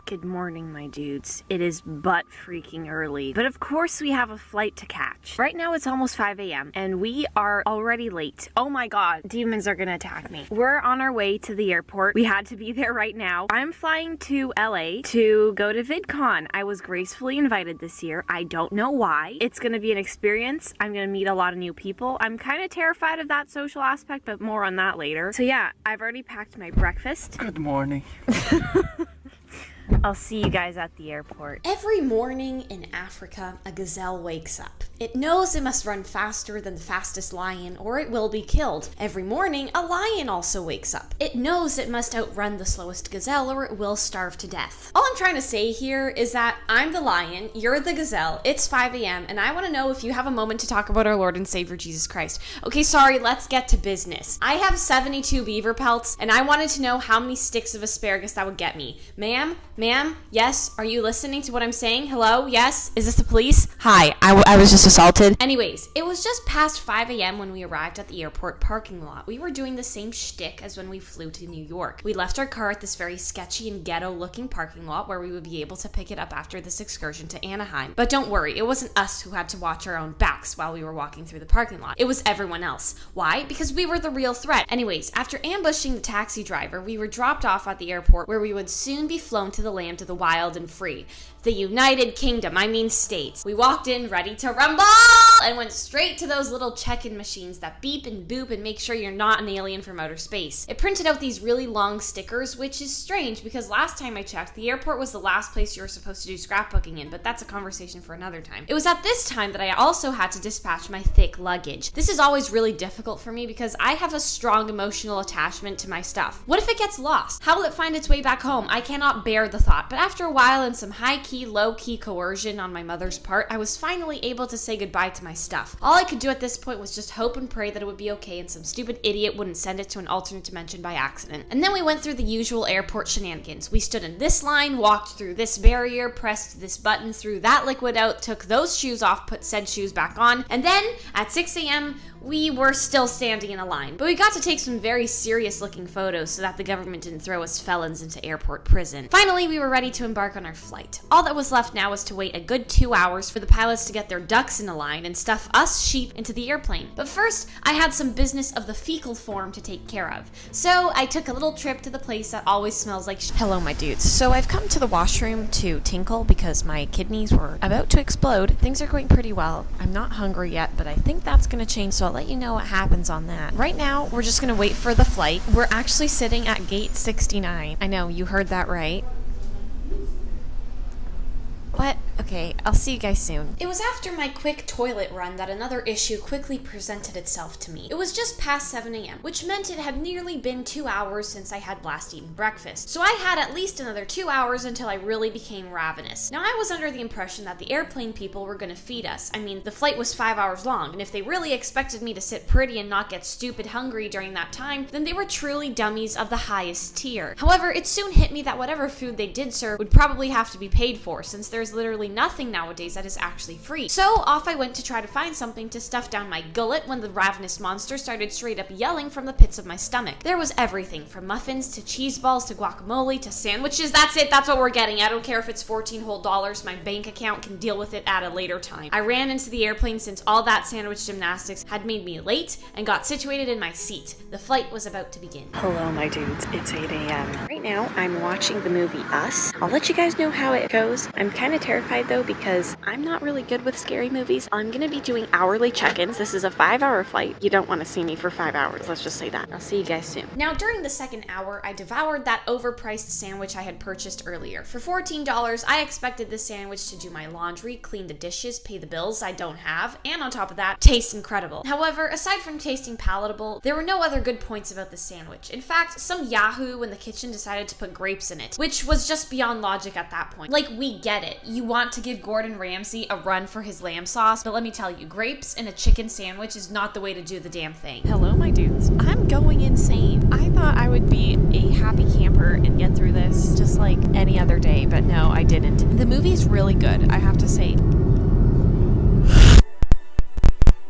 Good morning, my dudes. It is butt freaking early, but of course we have a flight to catch. Right now it's almost 5 a.m. and we are already late. Oh my god, demons are gonna attack me. We're on our way to the airport. We had to be there right now. I'm flying to LA to go to Vidcon. I was gracefully invited this year. I don't know why. It's gonna be an experience. I'm gonna meet a lot of new people. I'm kind of terrified of that social aspect, but more on that later. So yeah, I've already packed my breakfast. Good morning. I'll see you guys at the airport. Every morning in Africa, a gazelle wakes up. It knows it must run faster than the fastest lion or it will be killed. Every morning, a lion also wakes up. It knows it must outrun the slowest gazelle or it will starve to death. All I'm trying to say here is that I'm the lion, you're the gazelle, it's 5 a.m., and I want to know if you have a moment to talk about our Lord and Savior Jesus Christ. Okay, sorry, let's get to business. I have 72 beaver pelts, and I wanted to know how many sticks of asparagus that would get me. Ma'am, yes, are you listening to what I'm saying? Hello, yes, is this the police? Hi, I was just assaulted. Anyways, it was just past 5 a.m. when we arrived at the airport parking lot. We were doing the same shtick as when we flew to New York. We left our car at this very sketchy and ghetto looking parking lot where we would be able to pick it up after this excursion to Anaheim. But don't worry, it wasn't us who had to watch our own backs while we were walking through the parking lot. It was everyone else. Why? Because we were the real threat. Anyways, after ambushing the taxi driver, we were dropped off at the airport where we would soon be flown to the land of the wild and free. The United Kingdom, I mean States. We walked in ready to rumble and went straight to those little check-in machines that beep and boop and make sure you're not an alien from outer space. It printed out these really long stickers, which is strange because last time I checked, the airport was the last place you were supposed to do scrapbooking in, but that's a conversation for another time. It was at this time that I also had to dispatch my thick luggage. This is always really difficult for me because I have a strong emotional attachment to my stuff. What if it gets lost? How will it find its way back home? I cannot bear the thought, but after a while and some high-key, low-key coercion on my mother's part, I was finally able to say goodbye to my stuff. All I could do at this point was just hope and pray that it would be okay and some stupid idiot wouldn't send it to an alternate dimension by accident. And then we went through the usual airport shenanigans. We stood in this line, walked through this barrier, pressed this button, threw that liquid out, took those shoes off, put said shoes back on, and then at 6 a.m., we were still standing in a line. But we got to take some very serious looking photos so that the government didn't throw us felons into airport prison. Finally, we were ready to embark on our flight. All that was left now was to wait a good 2 hours for the pilots to get their ducks in a line and stuff us sheep into the airplane. But first, I had some business of the fecal form to take care of. So I took a little trip to the place that always smells like Hello, my dudes. So I've come to the washroom to tinkle because my kidneys were about to explode. Things are going pretty well. I'm not hungry yet, but I think that's going to change, so I'll let you know what happens on that. Right now, we're just going to wait for the flight. We're actually sitting at gate 69. I know, you heard that right. What? Okay, I'll see you guys soon. It was after my quick toilet run that another issue quickly presented itself to me. It was just past 7 a.m., which meant it had nearly been 2 hours since I had last eaten breakfast. So I had at least another 2 hours until I really became ravenous. Now, I was under the impression that the airplane people were going to feed us. I mean, the flight was 5 hours long, and if they really expected me to sit pretty and not get stupid hungry during that time, then they were truly dummies of the highest tier. However, it soon hit me that whatever food they did serve would probably have to be paid for, since there's literally nothing nowadays that is actually free. So off I went to try to find something to stuff down my gullet when the ravenous monster started straight up yelling from the pits of my stomach. There was everything from muffins to cheese balls to guacamole to sandwiches. That's it, that's what we're getting. I don't care if it's 14 whole dollars, my bank account can deal with it at a later time. I ran into the airplane since all that sandwich gymnastics had made me late and got situated in my seat. The flight was about to begin. Hello, my dudes. It's 8 a.m. Right now, I'm watching the movie Us. I'll let you guys know how it goes. I'm kind of terrified though because I'm not really good with scary movies. I'm gonna be doing hourly check-ins. This is a 5-hour flight. You don't want to see me for 5 hours. Let's just say that. I'll see you guys soon. Now, during the second hour, I devoured that overpriced sandwich I had purchased earlier. For $14, I expected this sandwich to do my laundry, clean the dishes, pay the bills I don't have, and on top of that, taste incredible. However, aside from tasting palatable, there were no other good points about the sandwich. In fact, some yahoo in the kitchen decided to put grapes in it, which was just beyond logic at that point. Like, we get it. You want to give Gordon Ramsay a run for his lamb sauce, but let me tell you, grapes in a chicken sandwich is not the way to do the damn thing. Hello, my dudes. I'm going insane. I thought I would be a happy camper and get through this just like any other day, but no, I didn't. The movie's really good, I have to say.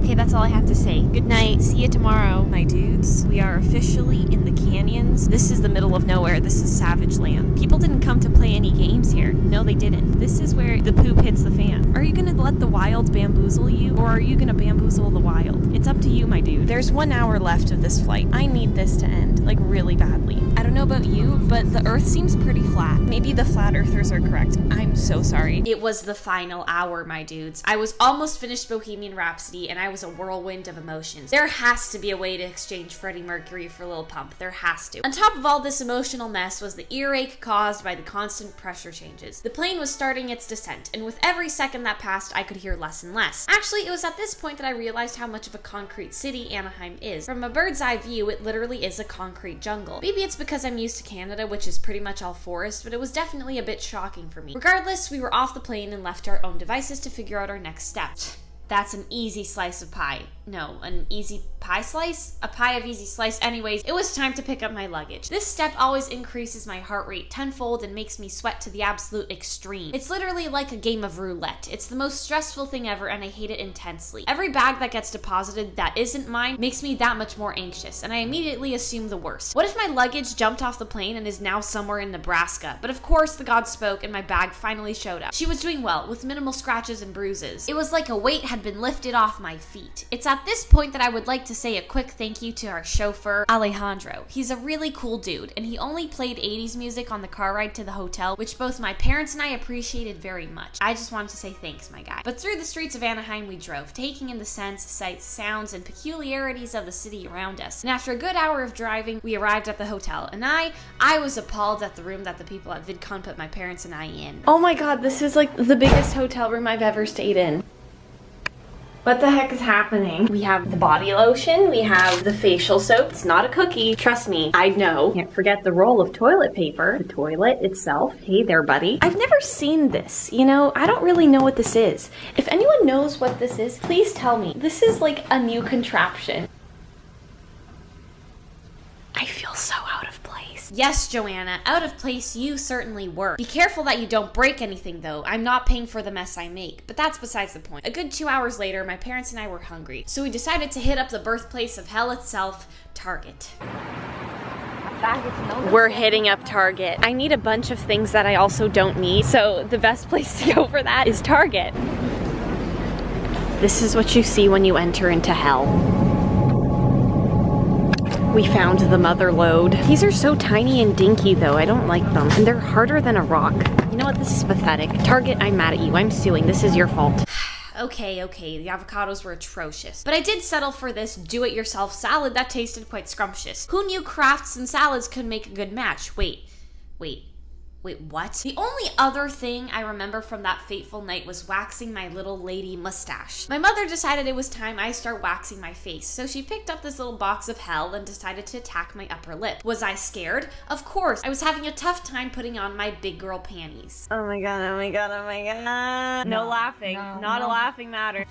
Okay, that's That's all I have to say. Good night. See you tomorrow, my dudes. We are officially in the canyons. This is the middle of nowhere. This is savage land. People didn't come to play any games here. No, they didn't. This is where the poop hits the fan. Are you gonna let the wild bamboozle you, or are you gonna bamboozle the wild? It's up to you, my dude. There's 1 hour left of this flight. I need this to end, like really badly. I don't know about you, but the Earth seems pretty flat. Maybe the flat earthers are correct. I'm so sorry. It was the final hour, my dudes. I was almost finished Bohemian Rhapsody, and I was a whirlwind of emotions. There has to be a way to exchange Freddie Mercury for Lil Pump. There has to. On top of all this emotional mess was the earache caused by the constant pressure changes. The plane was starting its descent, and with every second that passed, I could hear less and less. Actually, it was at this point that I realized how much of a concrete city Anaheim is. From a bird's eye view, it literally is a concrete jungle. Maybe it's because I'm used to Canada, which is pretty much all forest, but it was definitely a bit shocking for me. Regardless, we were off the plane and left our own devices to figure out our next steps. That's an easy slice of pie. No, an easy pie slice? A pie of easy slice. Anyways, it was time to pick up my luggage. This step always increases my heart rate tenfold and makes me sweat to the absolute extreme. It's literally like a game of roulette. It's the most stressful thing ever, and I hate it intensely. Every bag that gets deposited that isn't mine makes me that much more anxious, and I immediately assume the worst. What if my luggage jumped off the plane and is now somewhere in Nebraska? But of course, the gods spoke and my bag finally showed up. She was doing well, with minimal scratches and bruises. It was like a weight had been lifted off my feet. It's at this point that I would like to say a quick thank you to our chauffeur, Alejandro. He's a really cool dude, and he only played 80s music on the car ride to the hotel, which both my parents and I appreciated very much. I just wanted to say thanks, my guy. But through the streets of Anaheim we drove, taking in the scents, sights, sounds, and peculiarities of the city around us. And after a good hour of driving, we arrived at the hotel, and I was appalled at the room that the people at Vidcon put my parents and I in. Oh my god, this is like the biggest hotel room I've ever stayed in. What the heck is happening? We have the body lotion, we have the facial soap. It's not a cookie, trust me, I know. Can't forget the roll of toilet paper, the toilet itself. Hey there, buddy. I've never seen this, you know? I don't really know what this is. If anyone knows what this is, please tell me. This is like a new contraption. I feel so out of place. Yes, Joanna, out of place you certainly were. Be careful that you don't break anything though. I'm not paying for the mess I make, but that's besides the point. A good 2 hours later, my parents and I were hungry, so we decided to hit up the birthplace of hell itself, Target. We're hitting up Target. I need a bunch of things that I also don't need, so the best place to go for that is Target. This is what you see when you enter into hell. We found the mother lode. These are so tiny and dinky though, I don't like them. And they're harder than a rock. You know what, this is pathetic. Target, I'm mad at you, I'm suing, this is your fault. Okay, the avocados were atrocious. But I did settle for this do-it-yourself salad that tasted quite scrumptious. Who knew crafts and salads could make a good match? Wait, what? The only other thing I remember from that fateful night was waxing my little lady mustache. My mother decided it was time I start waxing my face, so she picked up this little box of hell and decided to attack my upper lip. Was I scared? Of course. I was having a tough time putting on my big girl panties. Oh my god, oh my god, oh my god. No laughing. Not a laughing matter.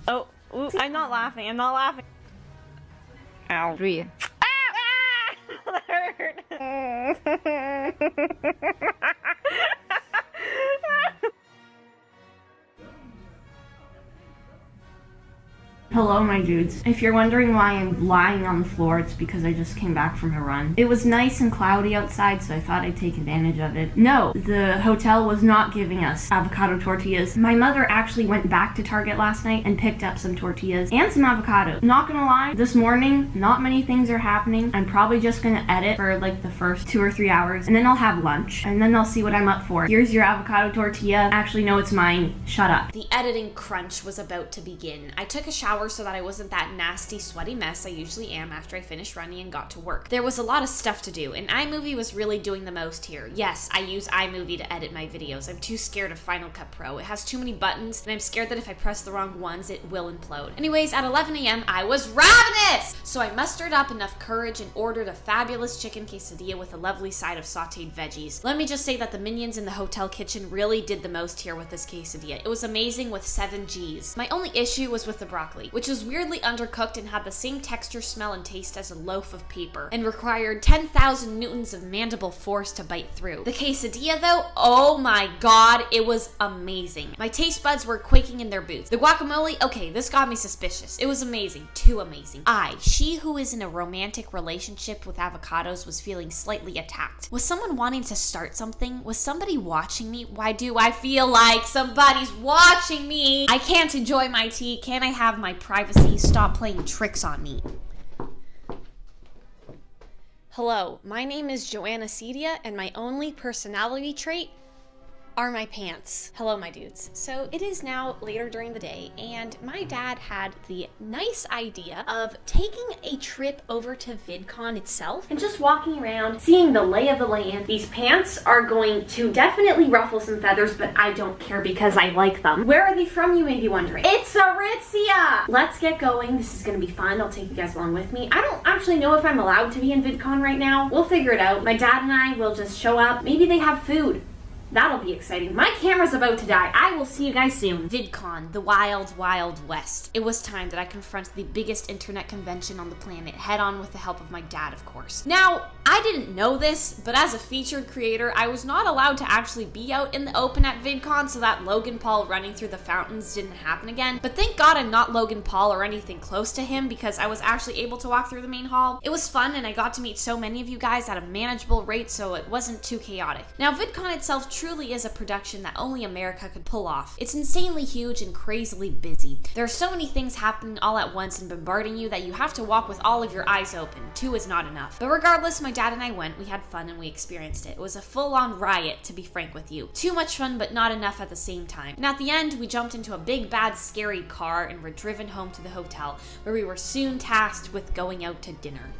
Oh, oops, I'm not laughing, I'm not laughing. Ow. 3. That hurt. Hello, my dudes. If you're wondering why I'm lying on the floor, it's because I just came back from a run. It was nice and cloudy outside, so I thought I'd take advantage of it. No, the hotel was not giving us avocado tortillas. My mother actually went back to Target last night and picked up some tortillas and some avocado. Not gonna lie, this morning, not many things are happening. I'm probably just gonna edit for like the first 2 or 3 hours, and then I'll have lunch, and then I'll see what I'm up for. Here's your avocado tortilla. Actually, no, it's mine. Shut up. The editing crunch was about to begin. I took a shower so that I wasn't that nasty, sweaty mess I usually am after I finished running and got to work. There was a lot of stuff to do, and iMovie was really doing the most here. Yes, I use iMovie to edit my videos. I'm too scared of Final Cut Pro. It has too many buttons, and I'm scared that if I press the wrong ones, it will implode. Anyways, at 11 a.m., I was ravenous! So I mustered up enough courage and ordered a fabulous chicken quesadilla with a lovely side of sauteed veggies. Let me just say that the minions in the hotel kitchen really did the most here with this quesadilla. It was amazing with 7 Gs. My only issue was with the broccoli. which was weirdly undercooked and had the same texture, smell, and taste as a loaf of paper, and required 10,000 newtons of mandible force to bite through. The quesadilla though, oh my god, it was amazing. My taste buds were quaking in their boots. The guacamole, okay, this got me suspicious. It was amazing, too amazing. She who is in a romantic relationship with avocados, was feeling slightly attacked. Was someone wanting to start something? Was somebody watching me? Why do I feel like somebody's watching me? I can't enjoy my tea. Can I have my privacy? Stop playing tricks on me. Hello, my name is Joanna Cedia, and my only personality trait are my pants. Hello, my dudes. So it is now later during the day, and my dad had the nice idea of taking a trip over to Vidcon itself and just walking around, seeing the lay of the land. These pants are going to definitely ruffle some feathers, but I don't care because I like them. Where are they from, you may be wondering? It's Aritzia! Let's get going. This is gonna be fun. I'll take you guys along with me. I don't actually know if I'm allowed to be in Vidcon right now. We'll figure it out. My dad and I will just show up. Maybe they have food. That'll be exciting. My camera's about to die. I will see you guys soon. VidCon, the wild, wild west. It was time that I confront the biggest internet convention on the planet, head on with the help of my dad, of course. Now, I didn't know this, but as a featured creator, I was not allowed to actually be out in the open at VidCon, so that Logan Paul running through the fountains didn't happen again. But thank God I'm not Logan Paul or anything close to him, because I was actually able to walk through the main hall. It was fun, and I got to meet so many of you guys at a manageable rate, so it wasn't too chaotic. Now, VidCon itself truly is a production that only America could pull off. It's insanely huge and crazily busy. There are so many things happening all at once and bombarding you that you have to walk with all of your eyes open. 2 is not enough. But regardless, my dad and I went, we had fun, and we experienced it. It was a full-on riot, to be frank with you. Too much fun, but not enough at the same time. And at the end, we jumped into a big, bad, scary car and were driven home to the hotel, where we were soon tasked with going out to dinner.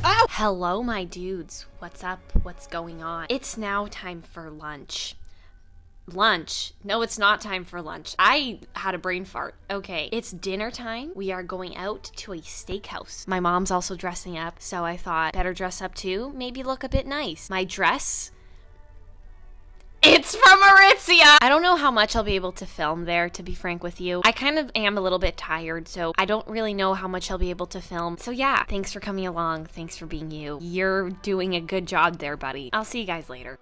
Oh! Hello, my dudes. What's up? What's going on? It's now time for lunch. Lunch? No, it's not time for lunch. I had a brain fart. Okay, it's dinner time. We are going out to a steakhouse. My mom's also dressing up, so I thought better dress up too. Maybe look a bit nice. My dress? It's from Aritzia! I don't know how much I'll be able to film there, to be frank with you. I kind of am a little bit tired, so I don't really know how much I'll be able to film. So yeah, thanks for coming along. Thanks for being you. You're doing a good job there, buddy. I'll see you guys later.